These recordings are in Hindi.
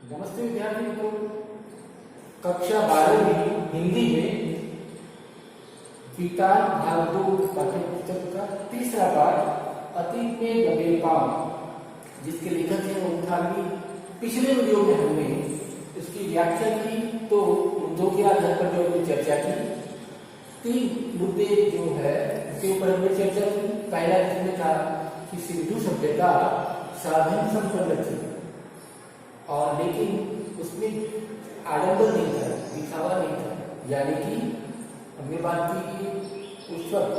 नमस्ते विद्यार्थी मित्रों, कक्षा 12वीं हिंदी में विकार भारद्वाज पाठ्य पुस्तक का तीसरा पाठ अतीत में दबे पांव, जिसके लेखक हैं उन्थाली। पिछले वीडियो में हमने इसकी व्याख्या की, तो मुद्दों के आधार पर जो हमने चर्चा की, 3 मुद्दे जो है उसके ऊपर हमने चर्चा की। पहला इसमें था कि सिंधु सभ्यता साधन संपन्न थी, और लेकिन उसमें आडंबर नहीं था, दिखावा नहीं था। यानी कि हमने बात की कि उस वक्त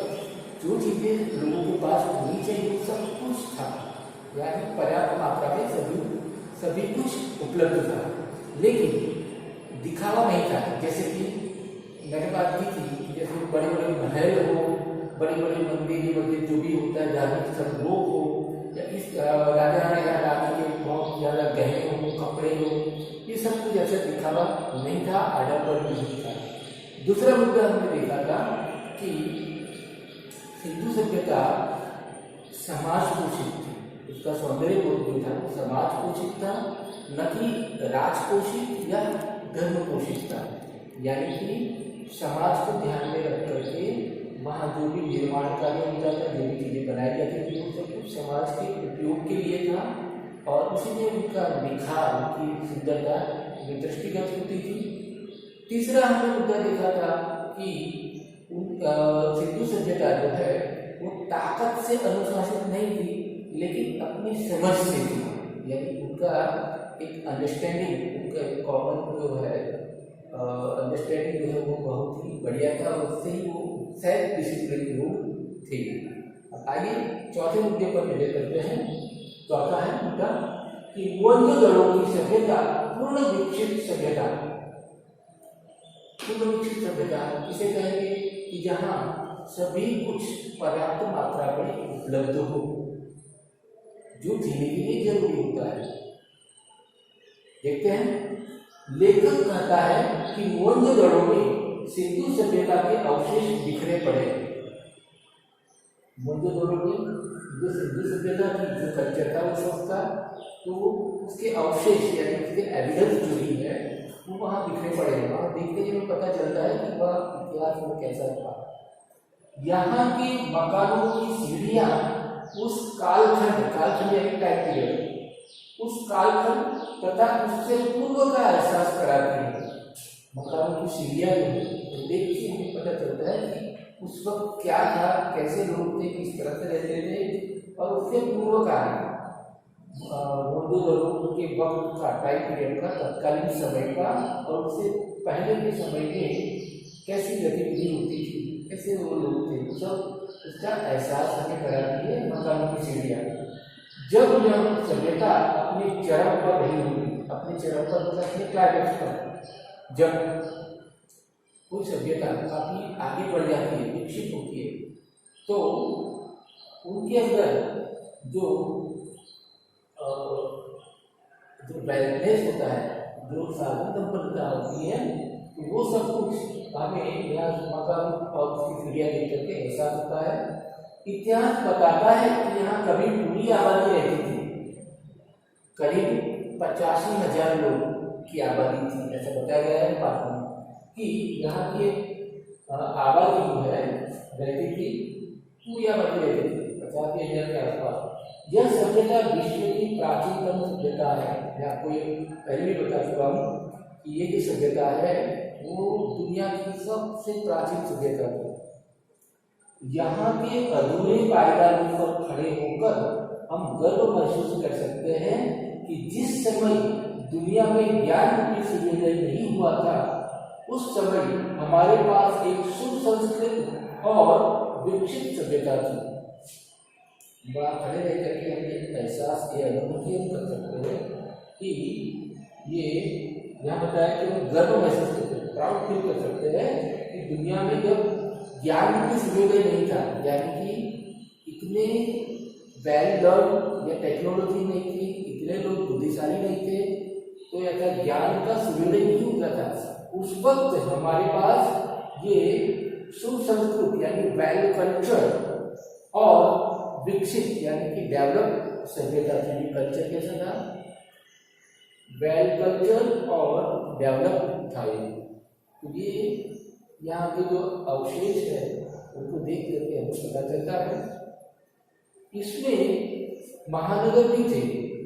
जो चीजें लोगों के पास होनी चाहिए वो सब कुछ था, यानी पर्याप्त मात्रा में सभी कुछ उपलब्ध था, लेकिन दिखावा नहीं था। जैसे कि मैंने बात की थी, जैसे बड़े बड़े महल हो, बड़े बड़े मंदिर जो भी होता है, धार्मिक सब लोग हो, या इस राजा या रानी के बहुत ज्यादा गहने हो, कपड़े हो, ये सब कुछ ऐसा दिखावा नहीं था, आडंबर नहीं था। दूसरा मुद्दा हमने देखा था कि सिंधु सभ्यता समाज पोषित थी, उसका सौंदर्य जो था वो समाज पोषित था, न कि राजपोषित या धर्म पोषित था। यानी कि समाज को ध्यान में रख करके वहाँ जो भी निर्माण कार्य होता था, जो भी चीजें बनाई जाती थी, वो सब कुछ समाज के उपयोग के लिए था, और उसी में उनका निखार, उनकी सुंदरता दृष्टिगत होती थी। तीसरा हमने मुद्दा देखा था कि सिंधु सभ्यता जो है वो ताकत से अनुशासित नहीं थी, लेकिन अपनी समझ से थी। यानी उनका एक अंडरस्टैंडिंग, उनका एक कॉमन जो है अंडरस्टैंडिंग जो है वो बहुत ही बढ़िया था, उससे ही वो सेल्फ डिसिप्लिन लोग थे। आइए चौथे मुद्दे पर निर्णय करते हैं। चौथा है मुद्दा कि मोहनजोदड़ो की सभ्यता पूर्ण विकसित सभ्यता। पूर्ण विकसित सभ्यता इसे कहेंगे कि जहाँ सभी कुछ पर्याप्त मात्रा में उपलब्ध हो, जो जीने के लिए जरूरी होता है। देखते हैं, लेखक कहता है कि मोहनजोदड़ो में सिंधु सभ्यता के अवशेष बिखरे पड़े। मोहनजोदड़ो में जो सिंधु सभ्यता की जो कल्चर था, वो सब था, तो उसके अवशेष यानी उसके एविडेंस जो भी है वो वहाँ बिखरे पड़े हैं। वहाँ देखते ही पता चलता है कि वह इतिहास में कैसा था। यहाँ के मकानों की सीढ़ियाँ उस कालखंड यानी टाइम पीरियड, उस कालखंड तथा उससे पूर्व का एहसास कराती है। मकानों की सीढ़ियाँ जो देख के हमें पता चलता है कि उस वक्त क्या था, कैसे लोग थे, किस तरह से रहते थे, और उससे पूर्व का मोहनजोदड़ो के वक्त का, टाइम पीरियड का, तत्कालीन समय का, और उससे पहले के समय में कैसी गतिविधि होती थी, कैसे वो लोग थे, सब उसका एहसास हमें कराती है मकानों की सीढ़ियाँ। जब यह सभ्यता अपने चरम पर रही होगी, अपने चरम पर मतलब क्लाइमेक्स पर, जब कोई सभ्यता काफी आगे बढ़ जाती है, विकसित होती है, तो उनके अंदर जो वेलनेस होता है, जो साधन संपन्नता होती है, तो वो सब कुछ हमें यहाँ मकान और उसकी सीढ़ियाँ देख करके एहसास होता है। इतिहास बताता है कि यहाँ कभी पूरी आबादी रहती थी, करीब 85,000 लोग की आबादी थी, ऐसा बताया गया है पाठ में कि यहाँ की आबादी जो है रहती थी, पूरी आबादी रहती थी 85,000 के आसपास। यह सभ्यता विश्व की प्राचीनतम सभ्यता है। मैं आपको ये पहले भी बता चुका हूँ कि ये जो सभ्यता है वो दुनिया की सबसे प्राचीन सभ्यता है। यहाँ के अधूरे पायदानों पर खड़े होकर हम गर्व महसूस कर सकते हैं कि जिस समय दुनिया में ज्ञान की सूर्योदय नहीं हुआ था, उस समय हमारे पास एक सुसंस्कृत और विकसित सभ्यता थी। बड़ा खड़े रह करके हम एहसास, ये अनुभूति हम कर सकते हैं कि ये यहाँ बताया कि हम गर्व महसूस करते हैं, प्राउड फील कर सकते हैं कि दुनिया में जब ज्ञान की सूर्योदय नहीं था, यानी कि इतने वेल लर्न या टेक्नोलॉजी नहीं थी, इतने लोग बुद्धिशाली नहीं थे, तो ऐसा ज्ञान का सूर्योदय नहीं होता था। उस वक्त हमारे पास ये सुसंस्कृत यानी वेल कल्चर और विकसित यानी कि डेवलप सभ्यता थी। कल्चर कैसा था? वेल कल्चर और डेवलप था ये। तो ये यहाँ के जो अवशेष है उनको देख करके हमें पता चलता है। इसमें महानगर भी थे,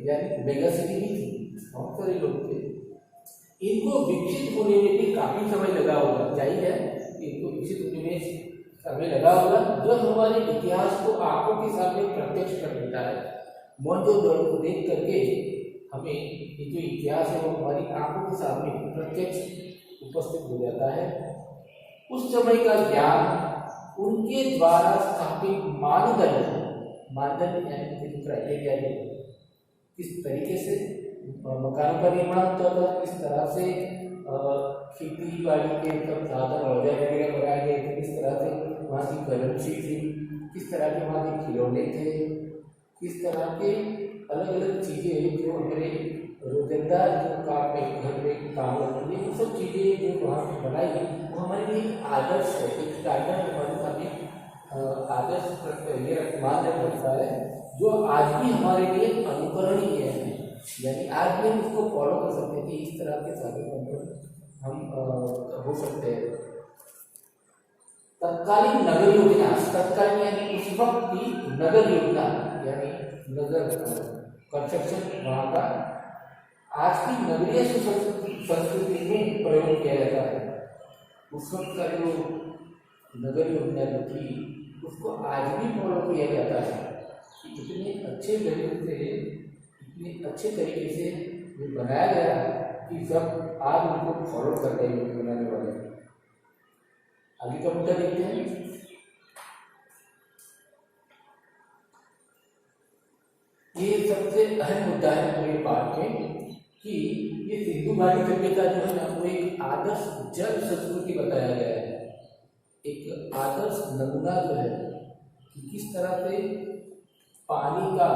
यानी मेगा सिटी भी थी, बहुत सारे लोग थे। इनको विकसित होने में भी काफी समय लगा होगा, जाहिर है इनको विकसित होने में समय लगा होगा। जो हमारे इतिहास को आंखों के सामने प्रत्यक्ष कर देता है, मोहनजोदड़ो को देख करके हमें ये जो इतिहास है वो हमारी आंखों के सामने प्रत्यक्ष उपस्थित हो जाता है। उस समय का ज्ञान उनके द्वारा स्थापित मानदंड यानी कि क्राइटेरिया है, किस तरीके से मकानों का निर्माण होता था, किस तरह से खेती बाड़ी के साधन औजार वगैरह बनाए गए थे, किस तरह से वहाँ की करेंसी थी, किस तरह के वहाँ के खिलौने थे, किस तरह के अलग अलग चीज़ें जो हमारे रोजमर्रा जो काम में घर में काम लगती है, वो सब चीज़ें जो वहाँ पर बनाई वो हमारे लिए एक आदर्श है, एक स्टैंडर्ड हमारे सामने आदर्श ये मानदंड रखता है, जो आज भी हमारे लिए अनुकरणीय है। यानी आज भी हम उसको फॉलो कर सकते हैं कि इस तरह के सारे हम हो सकते हैं। तत्कालीन नगर योजना, तत्कालीन यानी उस वक्त की नगर योजना यानी नगर कंस्ट्रक्शन वहाँ का आज की नगरीय संस्कृति में प्रयोग किया जाता है। उस वक्त का जो नगर योजना जो थी उसको आज भी फॉलो किया जाता है। इतने अच्छे तरीके से ये बनाया गया कि सब आज उनको फॉलो करते हैं बनाने वाले। आगे का मुद्दा देखते हैं। ये सबसे अहम मुद्दा है पूरे पाठ में कि ये सिंधु घाटी सभ्यता जो है ना वो एक आदर्श जल संस्कृति बताया गया है, एक आदर्श नमूना जो है कि किस तरह से पानी का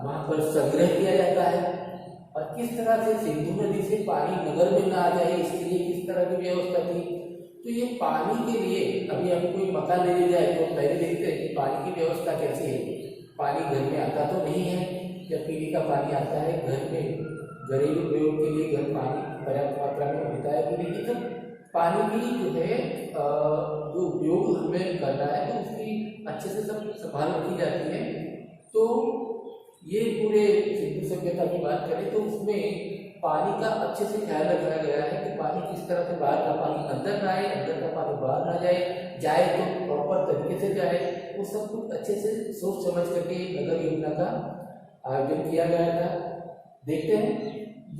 वहाँ पर संग्रह किया जाता है और किस तरह से सिंधु नदी से पानी नगर में ना आ जाए इसके लिए किस तरह की व्यवस्था थी। तो ये पानी के लिए अभी हम कोई मकान ले जाए तो पहले देखते हैं कि पानी की व्यवस्था कैसी है। पानी घर में आता तो नहीं है, जब पीने का पानी आता है घर में घरेलू प्रयोग के लिए घर पानी पर्याप्त मात्रा में होता है कि नहीं, तो पानी की जो है जो उपयोग हमें करना है तो उसकी अच्छे से सब संभाल रखी जाती है। तो ये पूरे सिंधु सभ्यता की बात करें तो उसमें पानी का अच्छे से ख्याल रखा गया है कि पानी किस तरह से बाहर का पानी अंदर ना आए, अंदर का पानी बाहर ना जाए तो प्रॉपर तरीके से जाए। वो सब कुछ अच्छे से सोच समझ करके नगर योजना का आयोजन किया गया था। देखते हैं,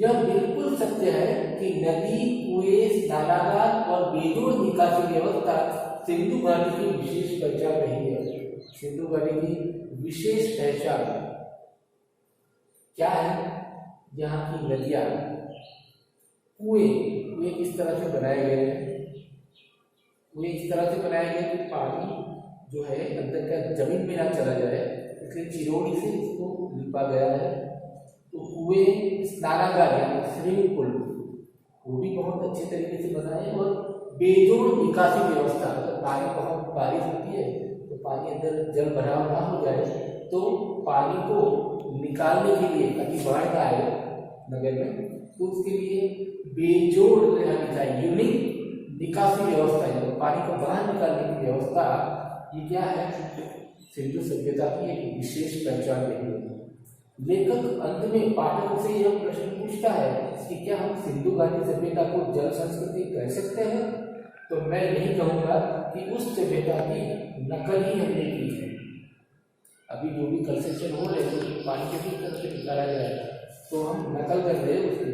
यह बिल्कुल सत्य है कि नदी, कुएं, स्नानागार और बेजोड़ निकासी व्यवस्था सिंधु घाटी की विशेष पहचान रही है। सिंधु घाटी की विशेष पहचान क्या है? यहाँ की नदियाँ, कुएं किस तरह से बनाए गए हैं? कुएं इस तरह से बनाए गए कि पानी जो है अंदर का जमीन में ना चला जाए, इसलिए चिरोड़ी से इसको लिपा गया है। तो कुएं, स्नानागार यानी स्विमिंग पूल वो भी बहुत अच्छे तरीके से बनाए और बेजोड़ निकासी व्यवस्था, अगर पानी बहुत बारिश होती है तो पानी अंदर जल भराव ना हो जाए तो पानी को निकालने के लिए ताकि बाढ़ ना आए नगर में, तो उसके लिए बेजोड़ रहनी चाहिए, यूनिक निकासी व्यवस्था है, पानी को बाहर निकालने की व्यवस्था। ये क्या है? सिंधु सभ्यता की एक विशेष पहचान रही है। लेखक अंत में पाठकों से यह प्रश्न पूछता है कि क्या हम सिंधु घाटी सभ्यता को जल संस्कृति कह सकते हैं? तो मैं नहीं कहूँगा कि उस सभ्यता की नकल ही हमने की है। अभी जो भी कंस्ट्रक्शन हो रहे हैं पानी के किस तरह से निकाला गया है तो हम नकल कर रहे हैं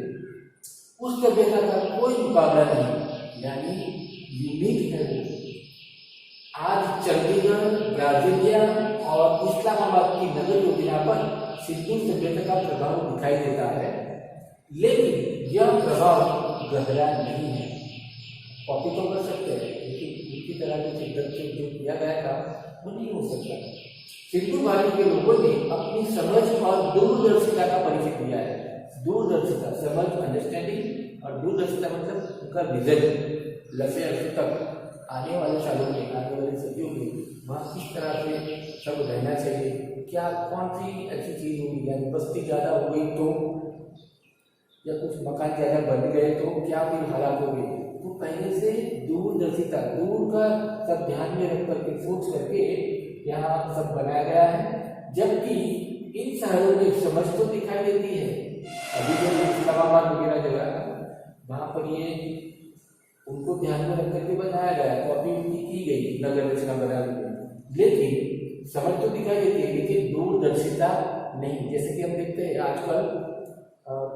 उस सभ्यता का कोई मुकाबला नहीं, यानी यूनिक है। आज चंडीगढ़, ब्राजीलिया और इस्लामाबाद की नगर योजना पर सिंधु सभ्यता का प्रभाव दिखाई देता है, लेकिन यह प्रभाव गहरा नहीं है। कॉपी तो कर सकते हैं लेकिन इसी तरह के चिंतन से जो किया गया था वो नहीं हो सकता। सिंधु घाटी के लोगों ने अपनी समझ और दूरदर्शिता का परिचय दिया है। दूरदर्शिता, समझ, अंडरस्टैंडिंग, और दूरदर्शिता मतलब उनका विजन, लंबे अरसे तक आने वाले सालों में, आने वाली सदियों में वहाँ किस तरह से सब रहना चाहिए, क्या कौन सी ऐसी चीज़ होगी, यानी बस्ती ज़्यादा हो गई तो या कुछ मकान ज़्यादा बन गए तो क्या फिर हालात होगी। तो पहले से दूरदर्शिता, दूर का सब ध्यान में रख करके सोच करके यहाँ सब बनाया गया है। जबकि इन शहरों में समझ तो दिखाई देती है, अभी जो इस्लामाबाद वगैरह जगह है वहाँ पर ये उनको ध्यान में रख करके बनाया गया, कॉपी की गई नगर रचना बनाने में, लेकिन समझ तो दिखाई देती है लेकिन दूरदर्शिता नहीं। जैसे कि हम देखते हैं आजकल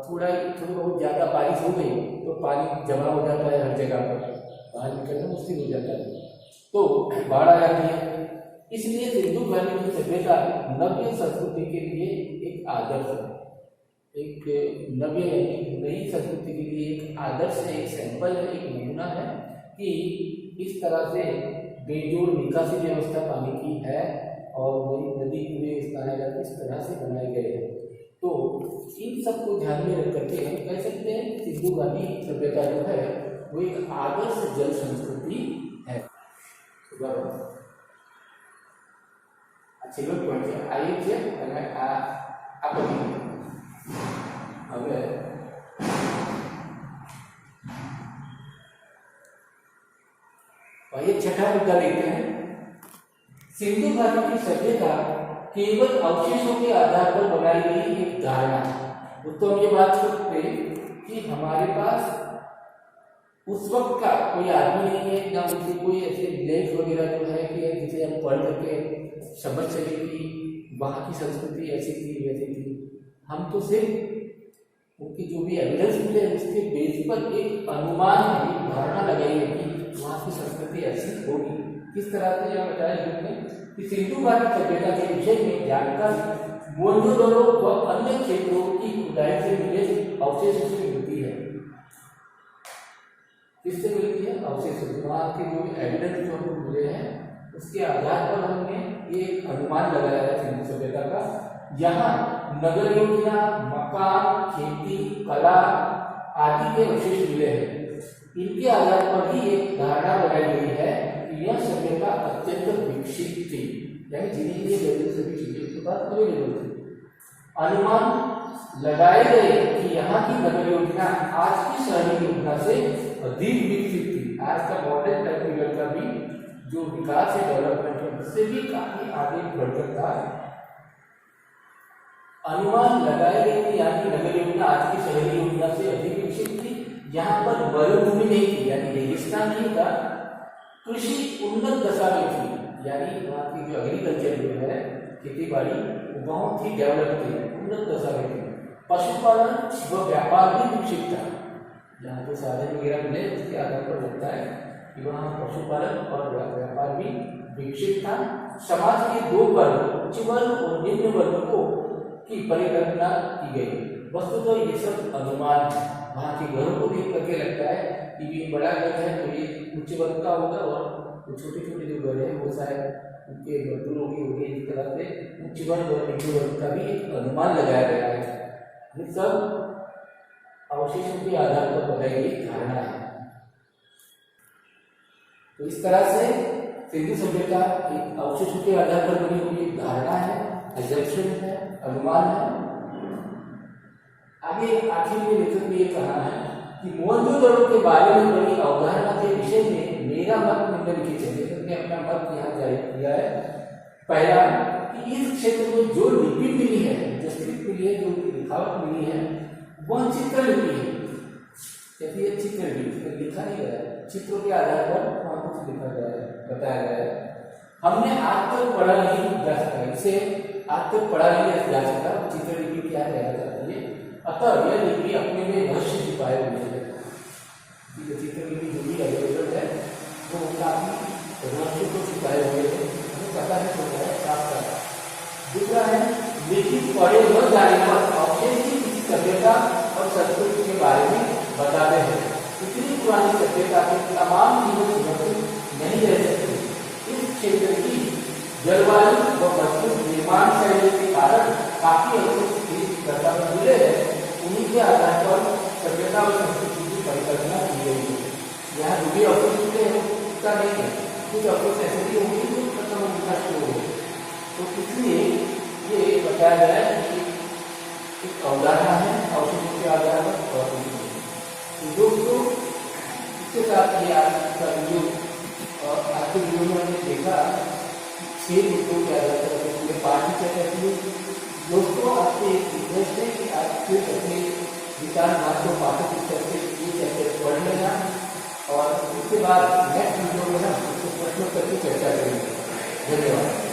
थोड़ी बहुत ज़्यादा बारिश हो गई तो पानी जमा हो जाता है हर जगह पर, बाहर निकलना मुश्किल हो जाता है, तो बाढ़ आ जाती है। इसलिए सिंधु घाटी की सभ्यता नव्य संस्कृति के लिए एक आदर्श है, एक नव्य यानी नई संस्कृति के लिए एक आदर्श है, एक सैंपल है, एक नमूना है कि इस तरह से बेजोड़ निकासी व्यवस्था पानी की है और नदी पूरे स्नानागार इस तरह से बनाए गए हैं। तो इन सबको ध्यान में रख करके हम कह सकते हैं सिंधु घाटी सभ्यता जो है वो एक आदर्श जल संस्कृति है। चलो आइए छठा मुद्दा देखते हैं। सिंधु घाटी की सभ्यता केवल अवशेषों के आधार पर बनाई गई एक धारणा है। तो हम ये बात करते कि हमारे पास उस वक्त का कोई आदमी नहीं है, ना उनसे कोई ऐसे लेख वगैरह जो है कि जिसे हम पढ़ करके समझ सके कि वहाँ की संस्कृति ऐसी थी वैसी थी। हम तो सिर्फ उनकी जो भी एविडेंस मिले उसके बेस पर एक अनुमान है, एक धारणा लगाई है कि वहाँ की संस्कृति ऐसी होगी। किस तरह से यह बताया हमने कि सिंधु घाटी सभ्यता के विषय में जानकारी मोहनजोदड़ो व अन्य क्षेत्रों की खुदाई से मिले अवशेषों से मिलती है। किससे मिलती है? अवशेषों से। वहाँ के जो एविडेंस जो हमको मिले हैं उसके आधार पर हमने ये अनुमान लगाया है सिंधु सभ्यता का। यहाँ नगर योजना, मकान, खेती, कला आदि के अवशेष मिले हैं। इनके आधार पर ही एक धारणा बनाई गई है कि यह सभ्यता अत्यंत विकसित थी, यानी जिन्हें ये सभी चीजें उसके पास अवेलेबल थी। अनुमान लगाए गए कि यहाँ की नगर योजना आज की शहरी योजना से अधिक विकसित थी। आज का मॉडर्न टाइप का भी जो विकास है, डेवलपमेंट है, उससे भी काफी आगे बढ़कर था। अनुमान लगाए गए कि यहाँ की नगर योजना आज की शहरी योजना से अधिक विकसित थी। यहाँ पर मरुभूमि नहीं थी, यानी रेगिस्तान नहीं था। कृषि उन्नत दशा में थी, यानी वहाँ की जो एग्रीकल्चर जो है, खेती बाड़ी बहुत ही डेवलप थी, उन्नत दशा में थी। पशुपालन व व्यापार भी विकसित था। यहाँ जो साधन वगैरह मिले उसके आधार पर लगता है कि वहाँ पशुपालन और व्यापार भी विकसित था। समाज के दो वर्ग, उच्च वर्ग और निम्न वर्ग को की परिकल्पना की गई। वस्तुतः ये सब अनुमान है। वहाँ के घरों को देख करके लगता है कि ये बड़ा घर है तो ये उच्च वर्ग का होगा और छोटे छोटे जो घर है वो शायद उनके मजदूरों की होगी। इस तरह से उच्च वर्ग और निम्न वर्ग का भी एक अनुमान लगाया गया है। ये सब अवशेषों के आधार पर बनाई गई धारणा है। तो इस तरह से सिंधु सभ्यता एक अवशेषों के आधार पर बनी हुई एक धारणा है, एजम्पशन है, अनुमान है। आगे आखिर में लेखक ने यह कहा है कि मोहनजोदड़ो के बारे में बनी अवधारणा के विषय में मेरा मत निम्नलिखित है। लेखक ने अपना मत यहाँ जारी किया है। पहला कि इस क्षेत्र में जो लिपि मिली है, जो स्क्रिप्ट मिली है, जो लिखावट मिली है, वह चित्रलिपि है। कहती है चित्रलिपि, लिखा नहीं गया, चित्रों के आधार पर वहाँ कुछ लिखा गया है, बताया गया है। हमने आज तक पढ़ा नहीं जा सका, इसे आज तक पढ़ा नहीं जा सका चित्रलिपि क्या कहना चाहती है। अतः यह लिपि अपने में रहस्य छिपाए हुए है। चित्रलिपि जो भी अवेलेबल है वो काफी रहस्य को छिपाए हुए है, हमें पता नहीं चलता है साफ साफ। दूसरा है लिखित पढ़े न जाने पर अवशेष की किसी सभ्यता और संस्कृति के बारे में बताते हैं। इतनी पुरानी सभ्यता के तमाम चीजें सुरक्षित नहीं रह सकती। इस क्षेत्र की जलवायु व मजबूत निर्माण शैली के कारण काफी अवशेष मिले हैं। उन्हीं के आधार पर सभ्यता और संस्कृति की परिकल्पना की गई है। यहाँ जो भी अवशेष मिले हैं उसका नहीं है, कुछ अवशेष ऐसे भी होंगे जो खत्म होने शुरू हो। तो इसलिए ये बताया गया है कि एक अवधारणा है औषधों के आधार पर और तो दोस्तों इसके साथ ये आज का वीडियो और आज के वीडियो में हमने देखा 6 मुद्दों के आधार पर पूरे पाठ की चर्चा की। दोस्तों आपसे एक रिक्वेस्ट है कि आप फिर अपने विचार मात्र पाठक पुस्तक से ये चैप्टर पढ़ लेना और उसके बाद नेक्स्ट वीडियो में हम उसको प्रश्नों पर चर्चा करेंगे। धन्यवाद।